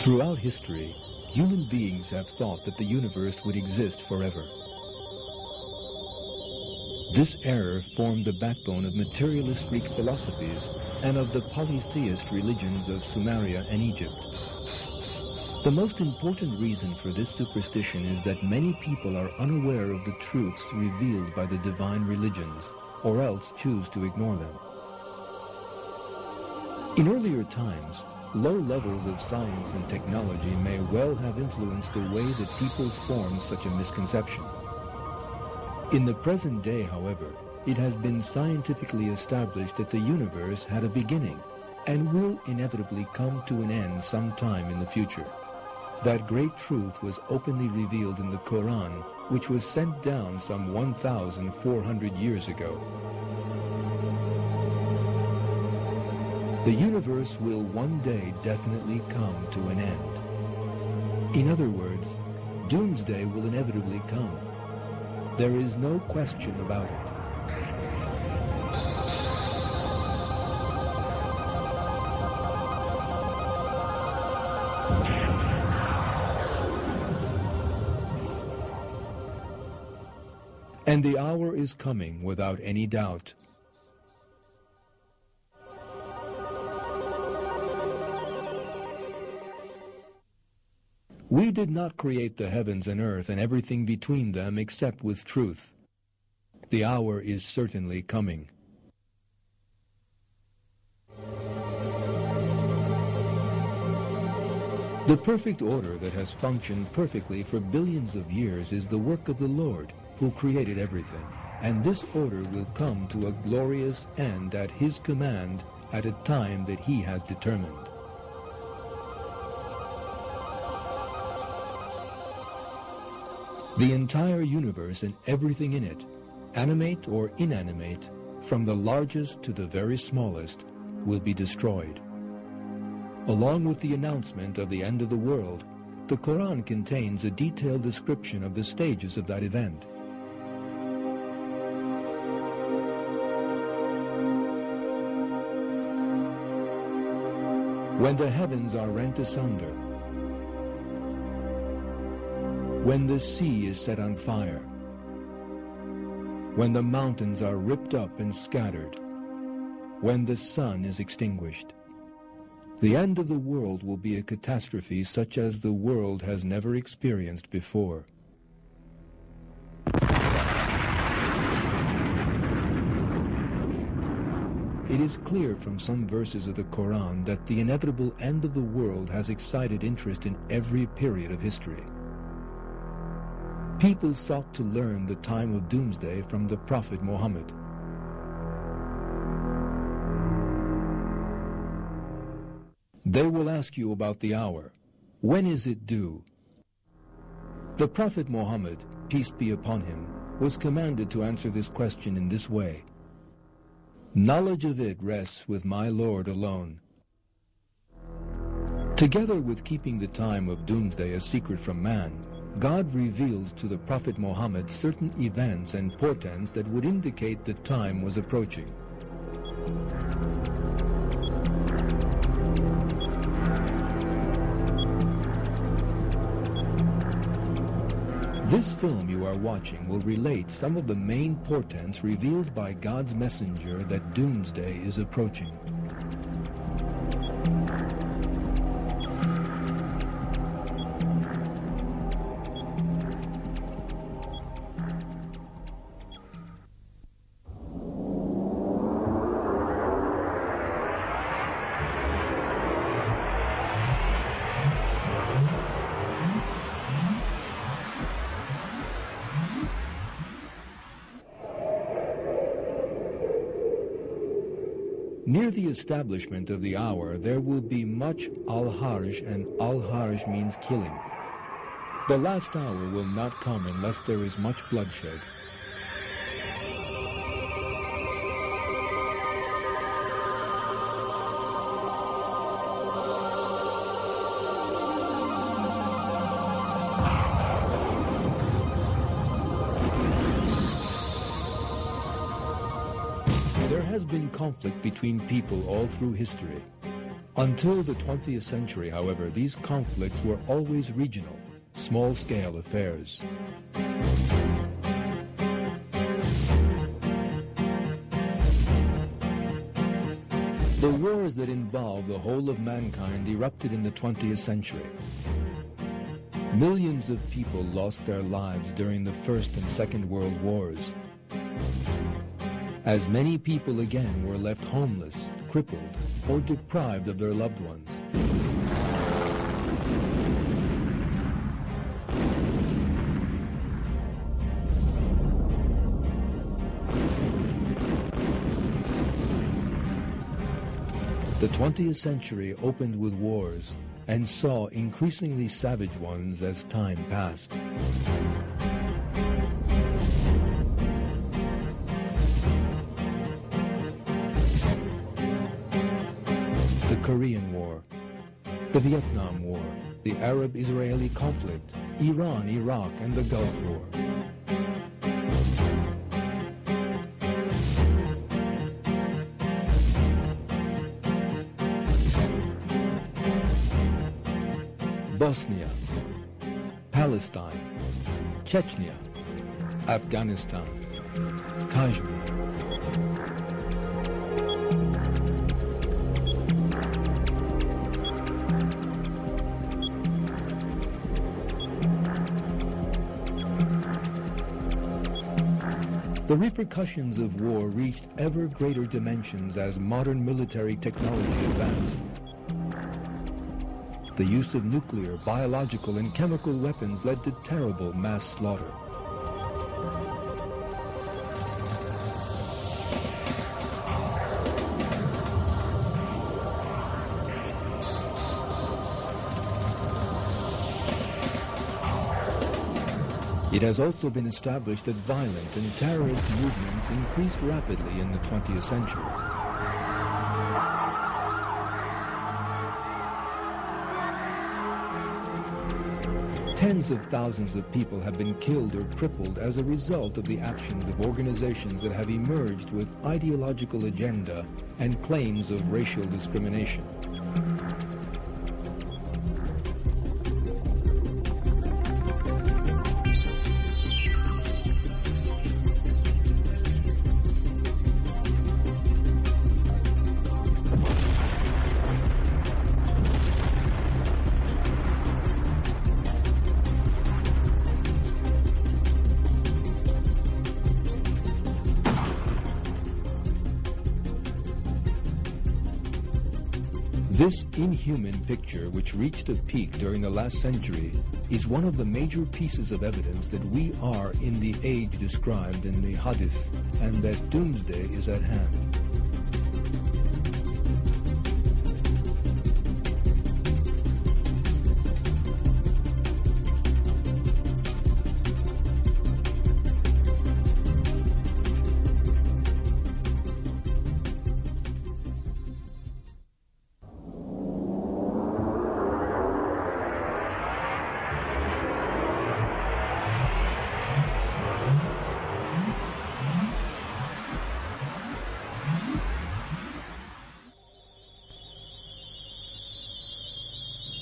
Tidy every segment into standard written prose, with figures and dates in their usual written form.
Throughout history, human beings have thought that the universe would exist forever. This error formed the backbone of materialist Greek philosophies and of the polytheist religions of Sumeria and Egypt. The most important reason for this superstition is that many people are unaware of the truths revealed by the divine religions, or else choose to ignore them. In earlier times, low levels of science and technology may well have influenced the way that people formed such a misconception. In the present day, however, it has been scientifically established that the universe had a beginning and will inevitably come to an end sometime in the future. That great truth was openly revealed in the Quran, which was sent down some 1,400 years ago. The universe will one day definitely come to an end. In other words, doomsday will inevitably come. There is no question about it. And the hour is coming without any doubt. We did not create the heavens and earth and everything between them except with truth. The hour is certainly coming. The perfect order that has functioned perfectly for billions of years is the work of the Lord, who created everything, and this order will come to a glorious end at His command at a time that He has determined. The entire universe and everything in it, animate or inanimate, from the largest to the very smallest, will be destroyed. Along with the announcement of the end of the world, the Quran contains a detailed description of the stages of that event. When the heavens are rent asunder, when the sea is set on fire, when the mountains are ripped up and scattered, when the sun is extinguished. The end of the world will be a catastrophe such as the world has never experienced before. It is clear from some verses of the Quran that the inevitable end of the world has excited interest in every period of history. People sought to learn the time of doomsday from the Prophet Muhammad. They will ask you about the hour. When is it due? The Prophet Muhammad, peace be upon him, was commanded to answer this question in this way: knowledge of it rests with my Lord alone. Together with keeping the time of doomsday a secret from man, God revealed to the Prophet Muhammad certain events and portents that would indicate the time was approaching. This film you are watching will relate some of the main portents revealed by God's messenger that doomsday is approaching. Near the establishment of the hour, there will be much al-harj, and al-harj means killing. The last hour will not come unless there is much bloodshed. There has been conflict between people all through history. Until the 20th century, however, these conflicts were always regional, small-scale affairs. The wars that involved the whole of mankind erupted in the 20th century. Millions of people lost their lives during the First and Second World Wars. As many people again were left homeless, crippled, or deprived of their loved ones. The 20th century opened with wars and saw increasingly savage ones as time passed. The Korean War, the Vietnam War, the Arab-Israeli conflict, Iran, Iraq, and the Gulf War. Bosnia, Palestine, Chechnya, Afghanistan, Kashmir. The repercussions of war reached ever greater dimensions as modern military technology advanced. The use of nuclear, biological, and chemical weapons led to terrible mass slaughter. It has also been established that violent and terrorist movements increased rapidly in the 20th century. Tens of thousands of people have been killed or crippled as a result of the actions of organizations that have emerged with ideological agenda and claims of racial discrimination. This inhuman picture, which reached a peak during the last century, is one of the major pieces of evidence that we are in the age described in the Hadith, and that doomsday is at hand.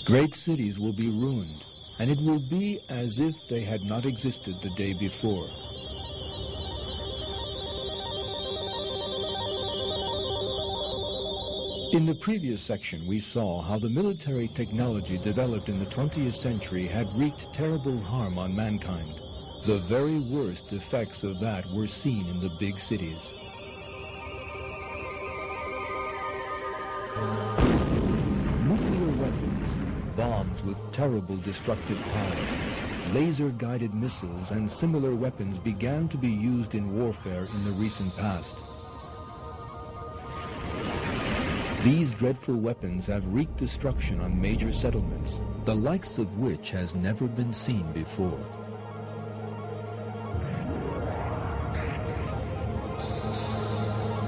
Great cities will be ruined, and it will be as if they had not existed the day before. In the previous section, we saw how the military technology developed in the 20th century had wreaked terrible harm on mankind. The very worst effects of that were seen in the big cities. Nuclear weapons, bombs with terrible destructive power, laser-guided missiles, and similar weapons began to be used in warfare in the recent past. These dreadful weapons have wreaked destruction on major settlements, the likes of which has never been seen before.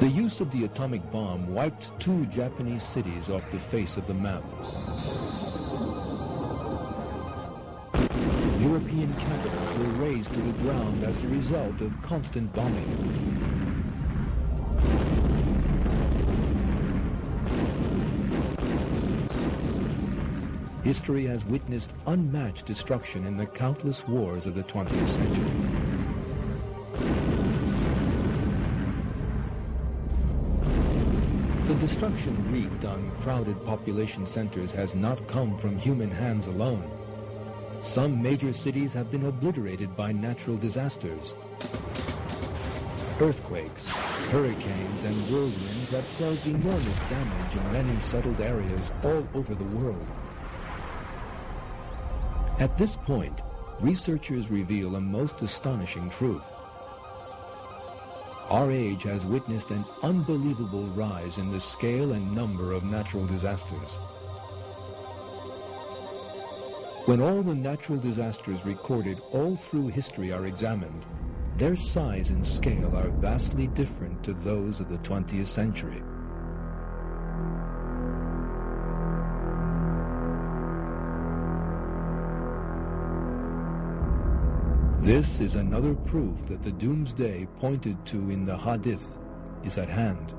The use of the atomic bomb wiped 2 Japanese cities off the face of the map. European capitals were razed to the ground as a result of constant bombing. history has witnessed unmatched destruction in the countless wars of the 20th century. The destruction wreaked on crowded population centers has not come from human hands alone. Some major cities have been obliterated by natural disasters. Earthquakes, hurricanes, and whirlwinds have caused enormous damage in many settled areas all over the world. At this point, researchers reveal a most astonishing truth. Our age has witnessed an unbelievable rise in the scale and number of natural disasters. When all the natural disasters recorded all through history are examined, their size and scale are vastly different to those of the 20th century. This is another proof that the doomsday pointed to in the Hadith is at hand.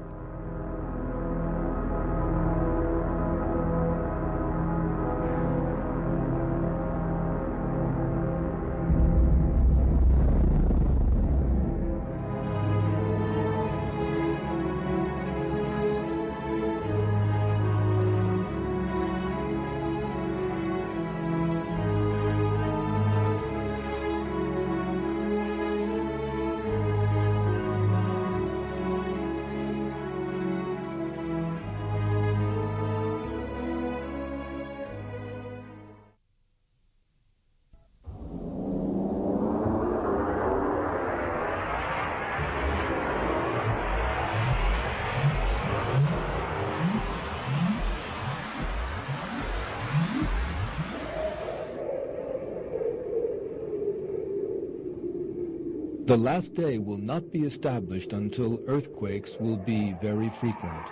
The last day will not be established until earthquakes will be very frequent.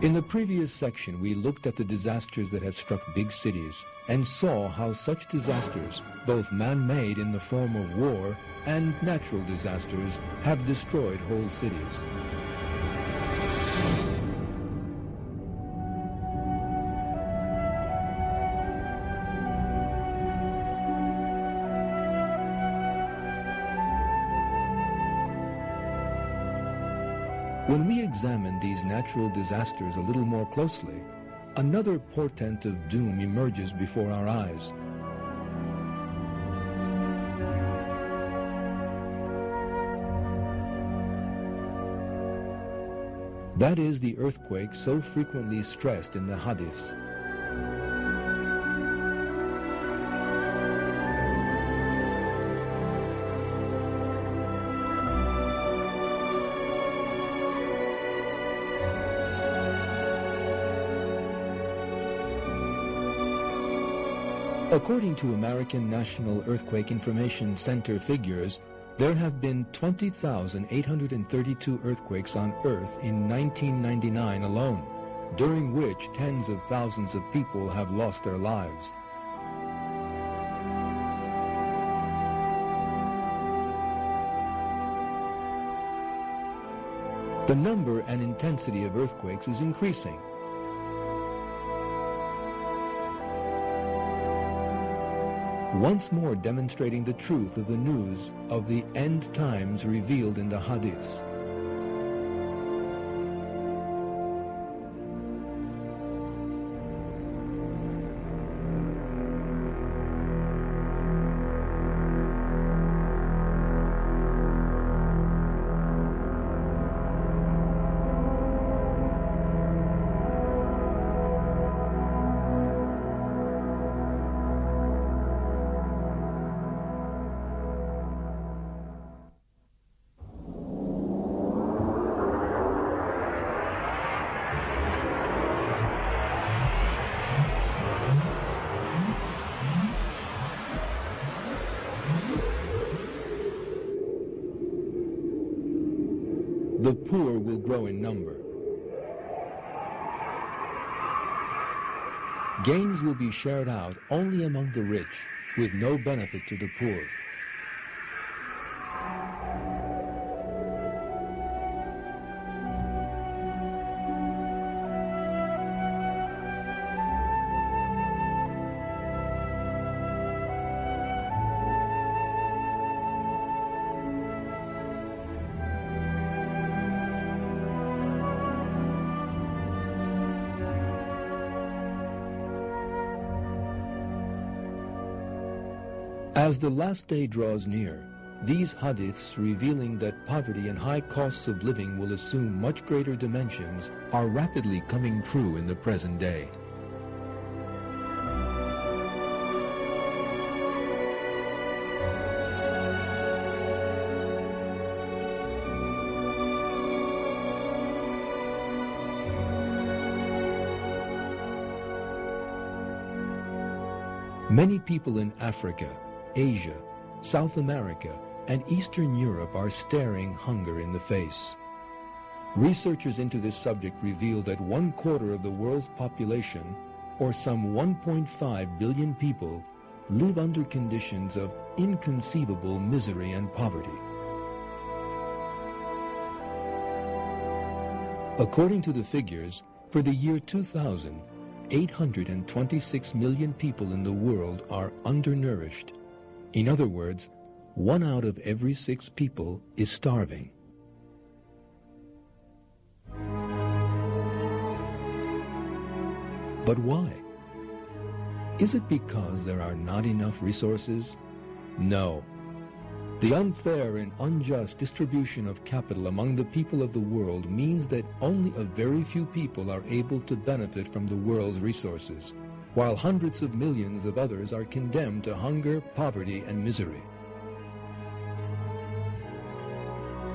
In the previous section, we looked at the disasters that have struck big cities and saw how such disasters, both man-made in the form of war and natural disasters, have destroyed whole cities. When we examine these natural disasters a little more closely, another portent of doom emerges before our eyes. That is the earthquake so frequently stressed in the hadiths. According to American National Earthquake Information Center figures, there have been 20,832 earthquakes on Earth in 1999 alone, during which tens of thousands of people have lost their lives. The number and intensity of earthquakes is increasing. Once more demonstrating the truth of the news of the end times revealed in the hadiths. the poor will grow in number. Gains will be shared out only among the rich, with no benefit to the poor. As the last day draws near, these hadiths revealing that poverty and high costs of living will assume much greater dimensions are rapidly coming true in the present day. Many people in Africa, Asia, South America, and Eastern Europe are staring hunger in the face. Researchers into this subject reveal that 1/4 of the world's population, or some 1.5 billion people, live under conditions of inconceivable misery and poverty. According to the figures, for the year 2000, 826 million people in the world are undernourished. In other words, 1 out of every 6 people is starving. But why? Is it because there are not enough resources? No. The unfair and unjust distribution of capital among the people of the world means that only a very few people are able to benefit from the world's resources, while hundreds of millions of others are condemned to hunger, poverty, and misery.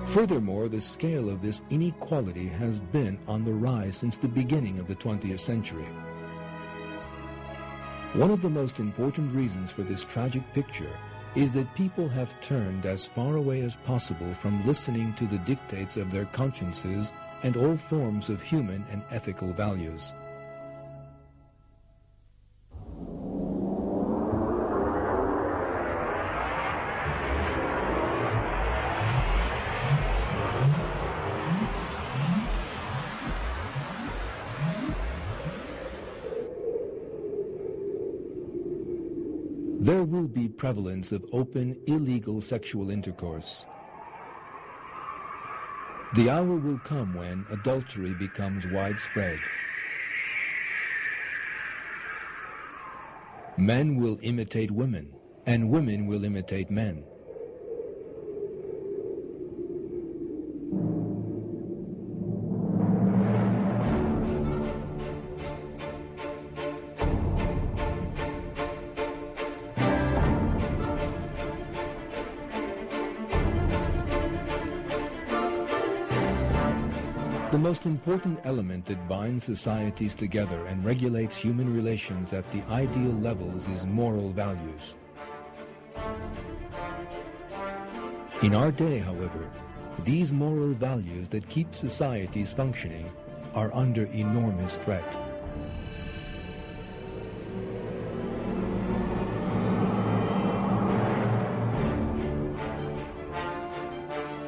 Furthermore, the scale of this inequality has been on the rise since the beginning of the 20th century. One of the most important reasons for this tragic picture is that people have turned as far away as possible from listening to the dictates of their consciences and all forms of human and ethical values. There will be prevalence of open, illegal sexual intercourse. The hour will come when adultery becomes widespread. Men will imitate women, and women will imitate men. The most important element that binds societies together and regulates human relations at the ideal levels is moral values. In our day, however, these moral values that keep societies functioning are under enormous threat.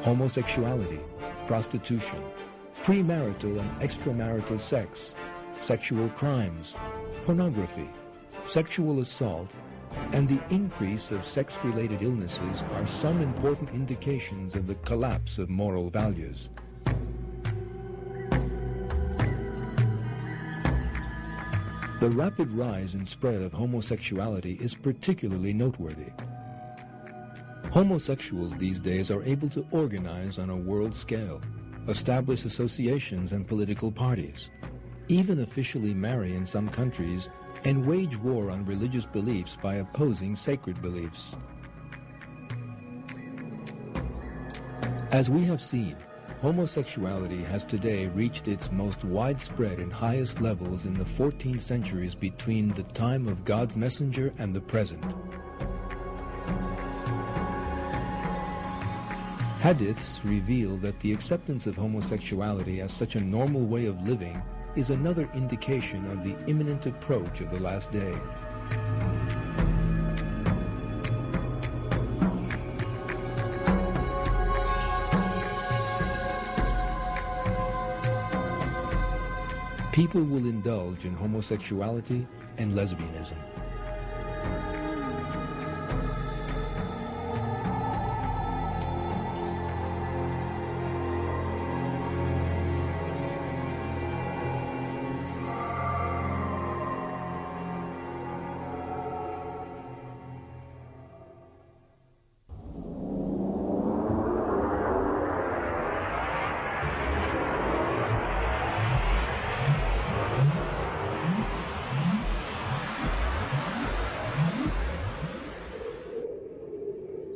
Homosexuality, prostitution, premarital and extramarital sex, sexual crimes, pornography, sexual assault, and the increase of sex-related illnesses are some important indications of the collapse of moral values. The rapid rise and spread of homosexuality is particularly noteworthy. Homosexuals these days are able to organize on a world scale, establish associations and political parties, even officially marry in some countries, and wage war on religious beliefs by opposing sacred beliefs. As we have seen, homosexuality has today reached its most widespread and highest levels in the 14th centuries between the time of God's messenger and the present. Hadiths reveal that the acceptance of homosexuality as such a normal way of living is another indication of the imminent approach of the last day. People will indulge in homosexuality and lesbianism.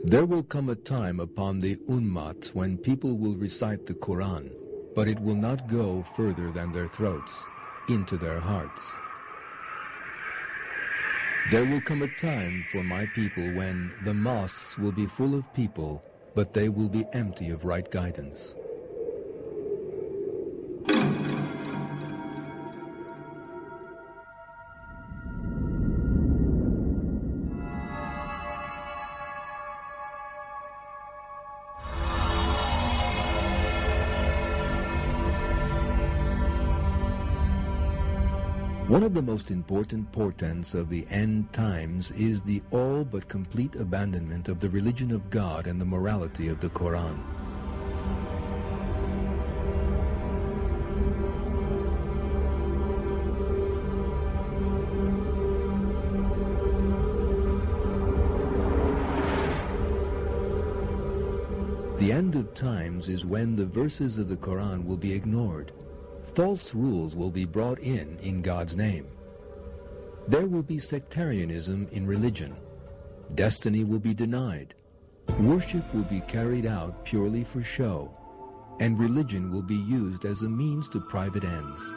There will come a time upon the Ummat when people will recite the Quran, but it will not go further than their throats, into their hearts. There will come a time for my people when the mosques will be full of people, but they will be empty of right guidance. One of the most important portents of the end times is the all but complete abandonment of the religion of God and the morality of the Quran. The end of times is when the verses of the Quran will be ignored. False rules will be brought in God's name. There will be sectarianism in religion. Destiny will be denied. Worship will be carried out purely for show, and religion will be used as a means to private ends.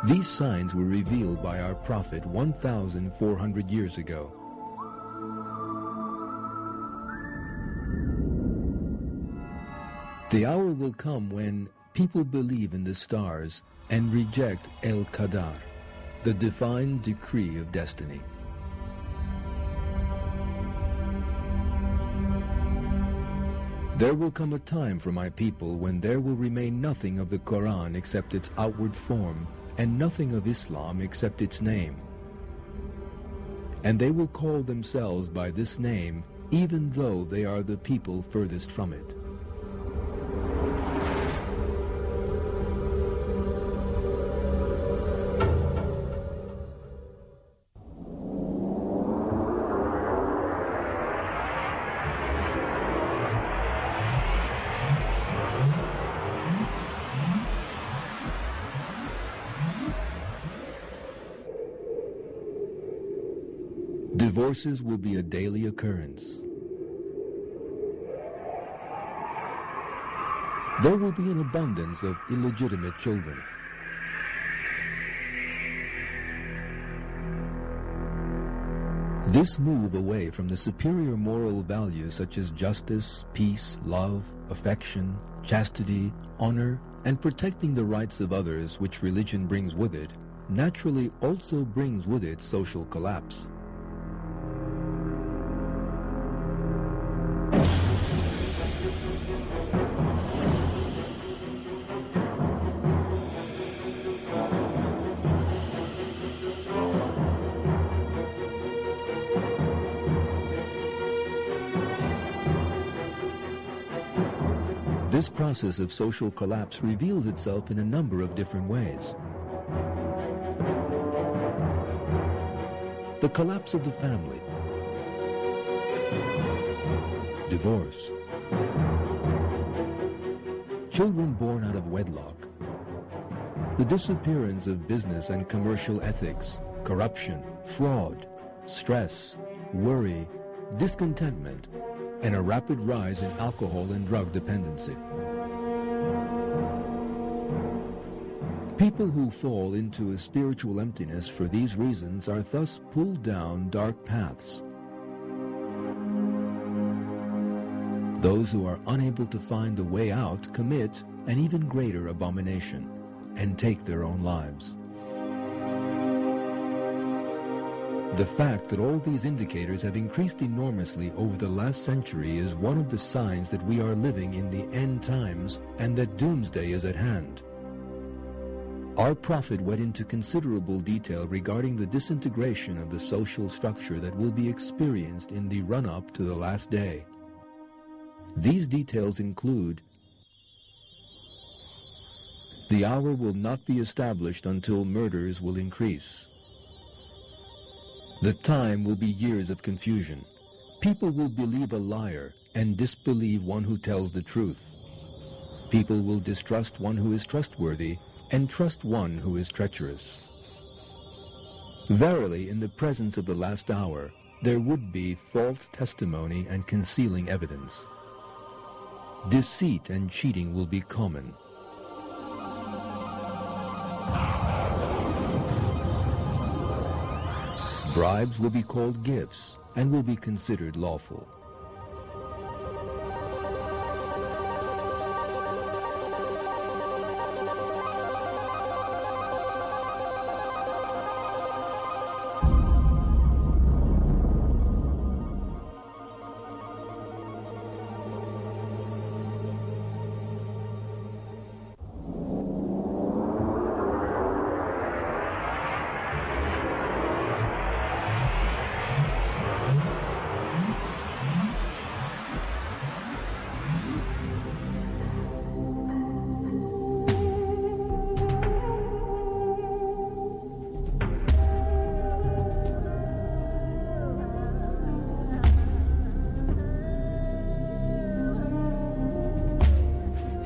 These signs were revealed by our Prophet 1,400 years ago. The hour will come when people believe in the stars and reject El-Qadar, the divine decree of destiny. There will come a time for my people when there will remain nothing of the Quran except its outward form, and nothing of Islam except its name. And they will call themselves by this name, even though they are the people furthest from it. Divorces will be a daily occurrence. There will be an abundance of illegitimate children. This move away from the superior moral values such as justice, peace, love, affection, chastity, honor, and protecting the rights of others which religion brings with it, naturally also brings with it social collapse. This process of social collapse reveals itself in a number of different ways. The collapse of the family, divorce, children born out of wedlock, the disappearance of business and commercial ethics, corruption, fraud, stress, worry, discontentment, and a rapid rise in alcohol and drug dependency. People who fall into a spiritual emptiness for these reasons are thus pulled down dark paths. Those who are unable to find a way out commit an even greater abomination and take their own lives. The fact that all these indicators have increased enormously over the last century is one of the signs that we are living in the end times and that doomsday is at hand. Our prophet went into considerable detail regarding the disintegration of the social structure that will be experienced in the run-up to the last day. These details include: the hour will not be established until murders will increase. The time will be years of confusion. People will believe a liar and disbelieve one who tells the truth. People will distrust one who is trustworthy and trust one who is treacherous. Verily, in the presence of the last hour, there would be false testimony and concealing evidence. Deceit and cheating will be common. Bribes will be called gifts and will be considered lawful.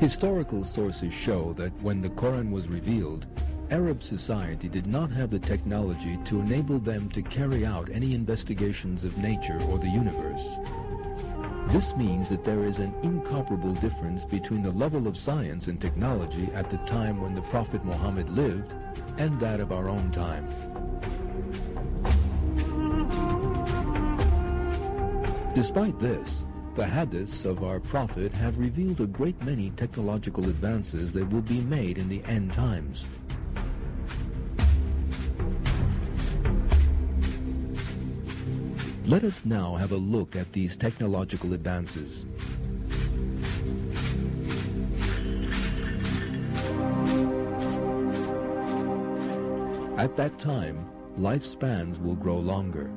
Historical sources show that when the Quran was revealed, Arab society did not have the technology to enable them to carry out any investigations of nature or the universe. This means that there is an incomparable difference between the level of science and technology at the time when the Prophet Muhammad lived and that of our own time. Despite this, the hadiths of our Prophet have revealed a great many technological advances that will be made in the end times. Let us now have a look at these technological advances. At that time, lifespans will grow longer.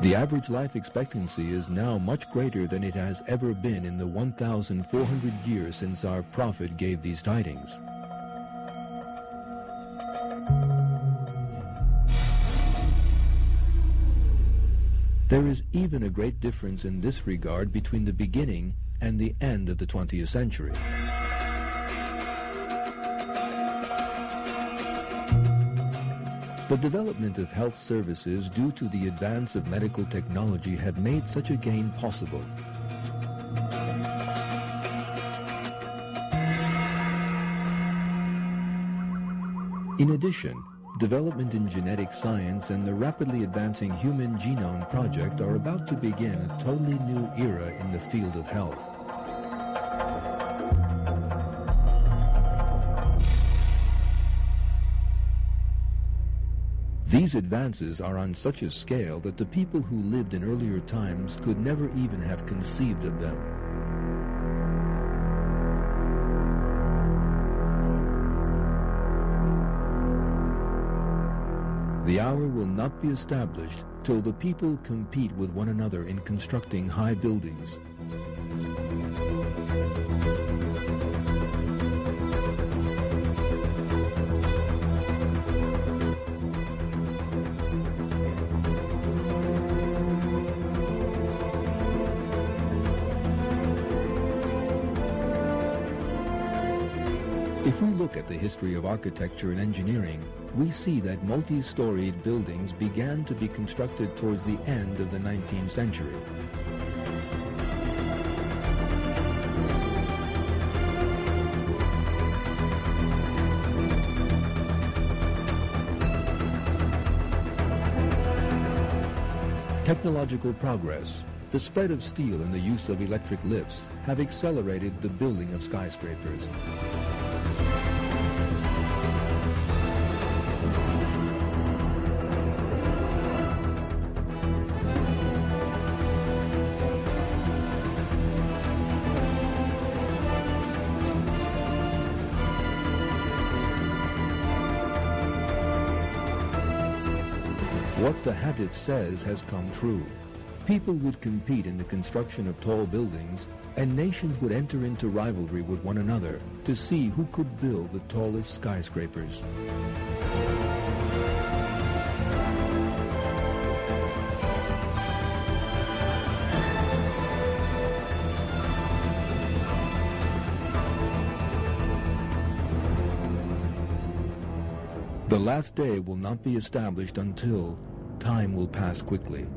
The average life expectancy is now much greater than it has ever been in the 1,400 years since our Prophet gave these tidings. There is even a great difference in this regard between the beginning and the end of the 20th century. The development of health services due to the advance of medical technology have made such a gain possible. In addition, development in genetic science and the rapidly advancing Human Genome Project are about to begin a totally new era in the field of health. These advances are on such a scale that the people who lived in earlier times could never even have conceived of them. The hour will not be established till the people compete with one another in constructing high buildings. If we look at the history of architecture and engineering, we see that multi-storied buildings began to be constructed towards the end of the 19th century. Technological progress, the spread of steel and the use of electric lifts have accelerated the building of skyscrapers. What the hadith says has come true. People would compete in the construction of tall buildings, and nations would enter into rivalry with one another to see who could build the tallest skyscrapers. The last day will not be established until time will pass quickly.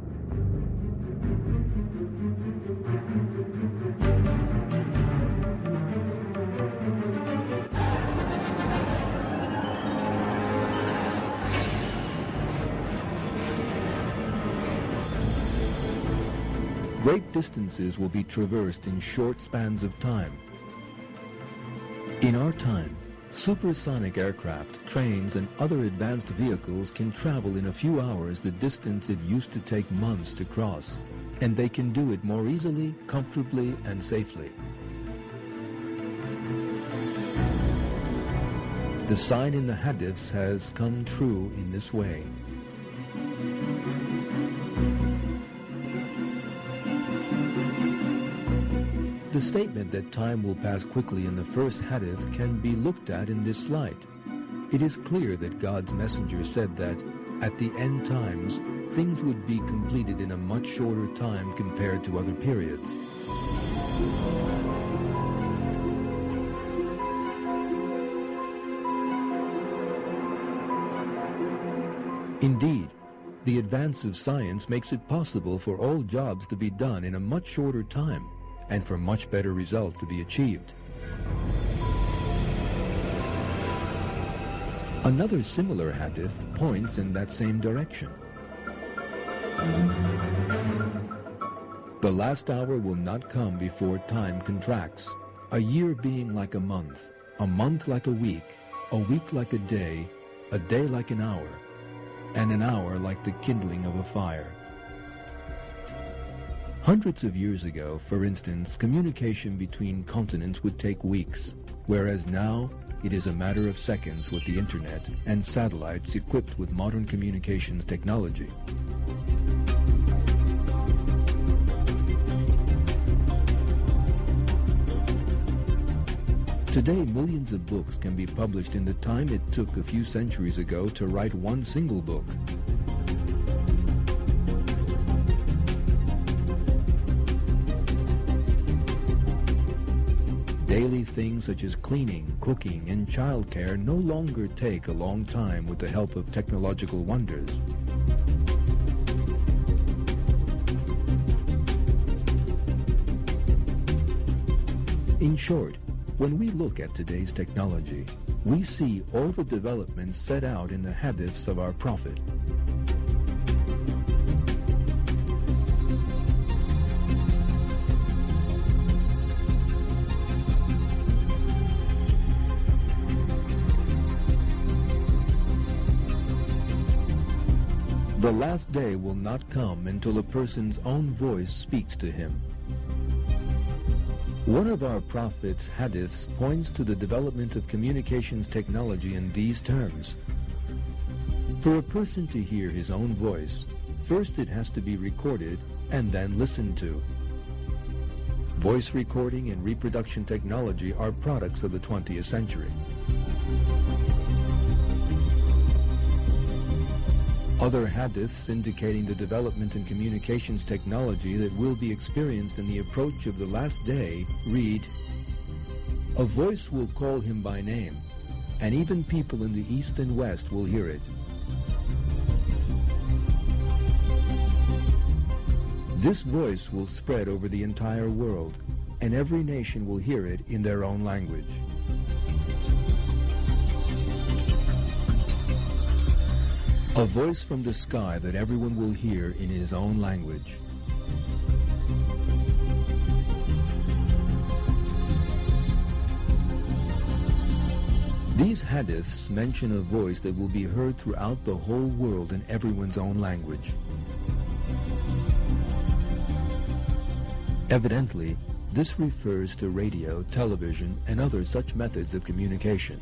Great distances will be traversed in short spans of time. In our time, supersonic aircraft, trains, and other advanced vehicles can travel in a few hours the distance it used to take months to cross, and they can do it more easily, comfortably, and safely. The sign in the hadiths has come true in this way. The statement that time will pass quickly in the first hadith can be looked at in this light. It is clear that God's messenger said that, at the end times, things would be completed in a much shorter time compared to other periods. Indeed, the advance of science makes it possible for all jobs to be done in a much shorter time, and for much better results to be achieved. Another similar hadith points in that same direction. The last hour will not come before time contracts, a year being like a month like a week like a day like an hour, and an hour like the kindling of a fire. Hundreds of years ago, for instance, communication between continents would take weeks, whereas now it is a matter of seconds with the internet and satellites equipped with modern communications technology. Today, millions of books can be published in the time it took a few centuries ago to write one single book. Daily things such as cleaning, cooking, and childcare no longer take a long time with the help of technological wonders. In short, when we look at today's technology, we see all the developments set out in the hadiths of our Prophet. The last day will not come until a person's own voice speaks to him. One of our Prophet's hadiths points to the development of communications technology in these terms. For a person to hear his own voice, first it has to be recorded and then listened to. Voice recording and reproduction technology are products of the 20th century. Other hadiths indicating the development in communications technology that will be experienced in the approach of the last day read, "A voice will call him by name, and even people in the east and west will hear it. This voice will spread over the entire world, and every nation will hear it in their own language." A voice from the sky that everyone will hear in his own language. These hadiths mention a voice that will be heard throughout the whole world in everyone's own language. Evidently, this refers to radio, television, and other such methods of communication.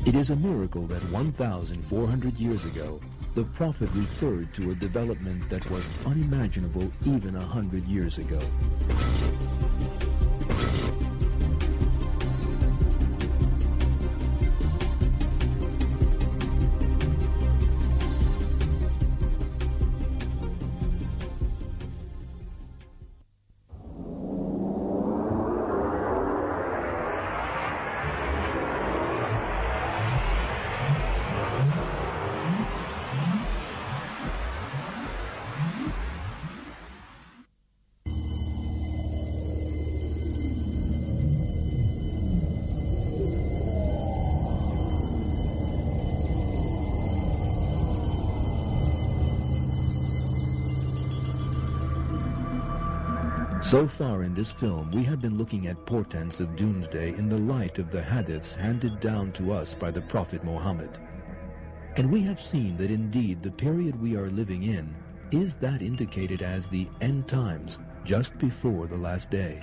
It is a miracle that 1,400 years ago, the Prophet referred to a development that was unimaginable even 100 years ago. So far in this film, we have been looking at portents of doomsday in the light of the hadiths handed down to us by the Prophet Muhammad. And we have seen that indeed the period we are living in is that indicated as the end times, just before the last day.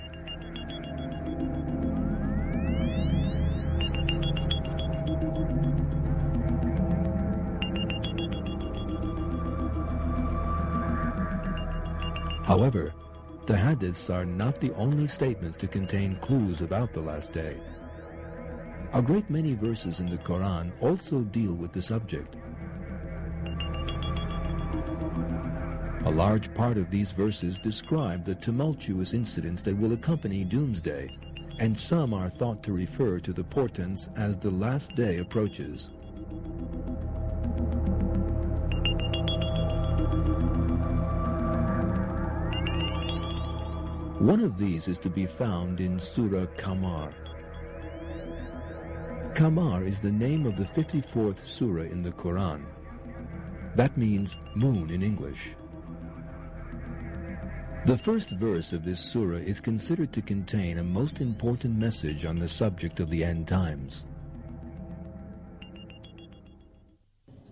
However, the hadiths are not the only statements to contain clues about the last day. A great many verses in the Quran also deal with the subject. A large part of these verses describe the tumultuous incidents that will accompany doomsday, and some are thought to refer to the portents as the last day approaches. One of these is to be found in Surah Qamar. Qamar is the name of the 54th surah in the Quran. That means moon in English. The first verse of this surah is considered to contain a most important message on the subject of the end times.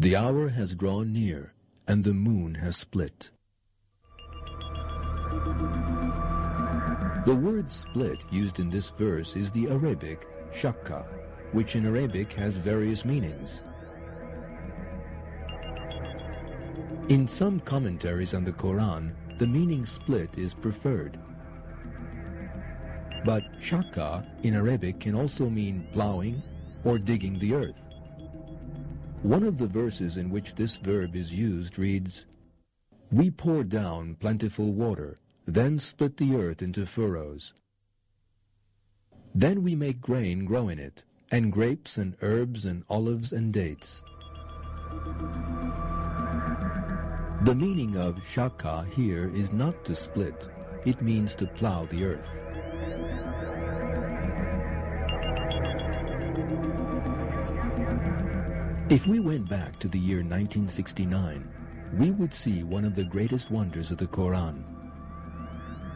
The hour has drawn near, and the moon has split. The word split used in this verse is the Arabic shakka, which in Arabic has various meanings. In some commentaries on the Quran, the meaning split is preferred. But shakka in Arabic can also mean plowing or digging the earth. One of the verses in which this verb is used reads, "We pour down plentiful water, then split the earth into furrows. Then we make grain grow in it, and grapes and herbs and olives and dates." The meaning of shakka here is not to split, it means to plow the earth. If we went back to the year 1969, we would see one of the greatest wonders of the Quran.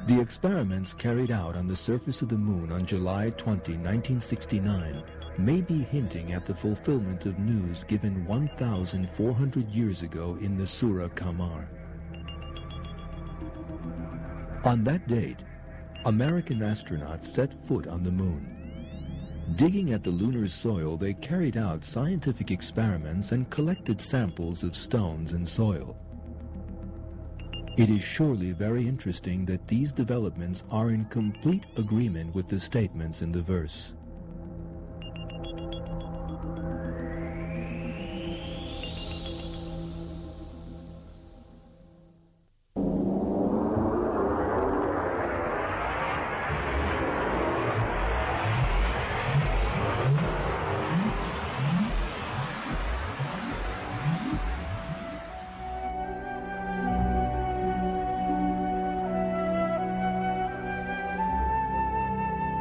The experiments carried out on the surface of the moon on July 20, 1969 may be hinting at the fulfillment of news given 1,400 years ago in the Surah Qamar. On that date, American astronauts set foot on the moon. Digging at the lunar soil, they carried out scientific experiments and collected samples of stones and soil. It is surely very interesting that these developments are in complete agreement with the statements in the verse.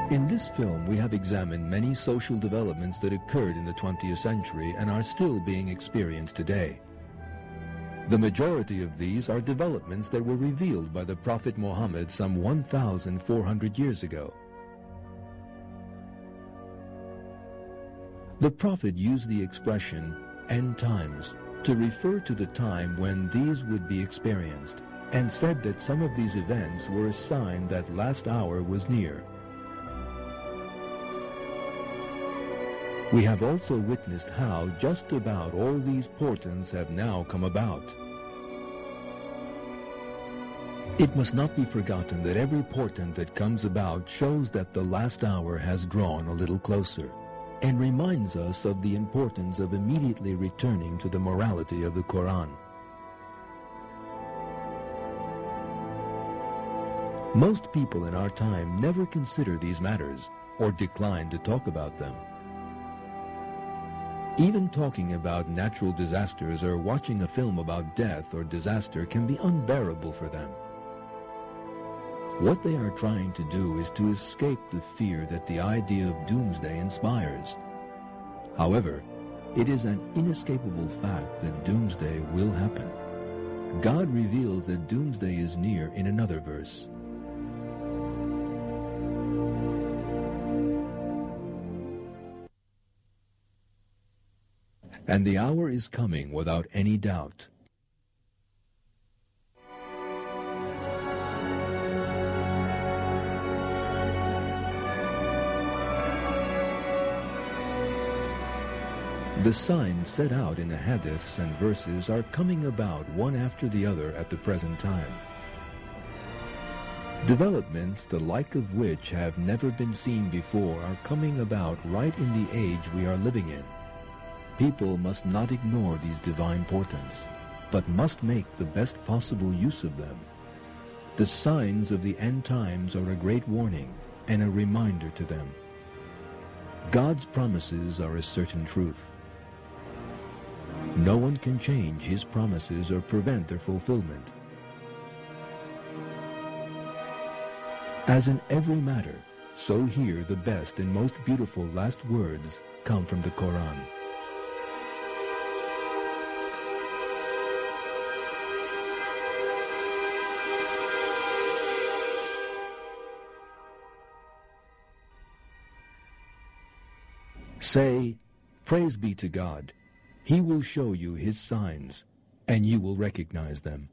In this film, we have examined many social developments that occurred in the 20th century and are still being experienced today. The majority of these are developments that were revealed by the Prophet Muhammad some 1,400 years ago. The Prophet used the expression "end times" to refer to the time when these would be experienced, and said that some of these events were a sign that last hour was near. We have also witnessed how just about all these portents have now come about. It must not be forgotten that every portent that comes about shows that the last hour has drawn a little closer, and reminds us of the importance of immediately returning to the morality of the Quran. Most people in our time never consider these matters or decline to talk about them. Even talking about natural disasters or watching a film about death or disaster can be unbearable for them. What they are trying to do is to escape the fear that the idea of doomsday inspires. However, it is an inescapable fact that doomsday will happen. God reveals that doomsday is near in another verse. And the hour is coming without any doubt. The signs set out in the hadiths and verses are coming about one after the other at the present time. Developments the like of which have never been seen before are coming about right in the age we are living in. People must not ignore these divine portents, but must make the best possible use of them. The signs of the end times are a great warning and a reminder to them. God's promises are a certain truth. No one can change His promises or prevent their fulfillment. As in every matter, so here the best and most beautiful last words come from the Quran. Say, "Praise be to God. He will show you His signs, and you will recognize them."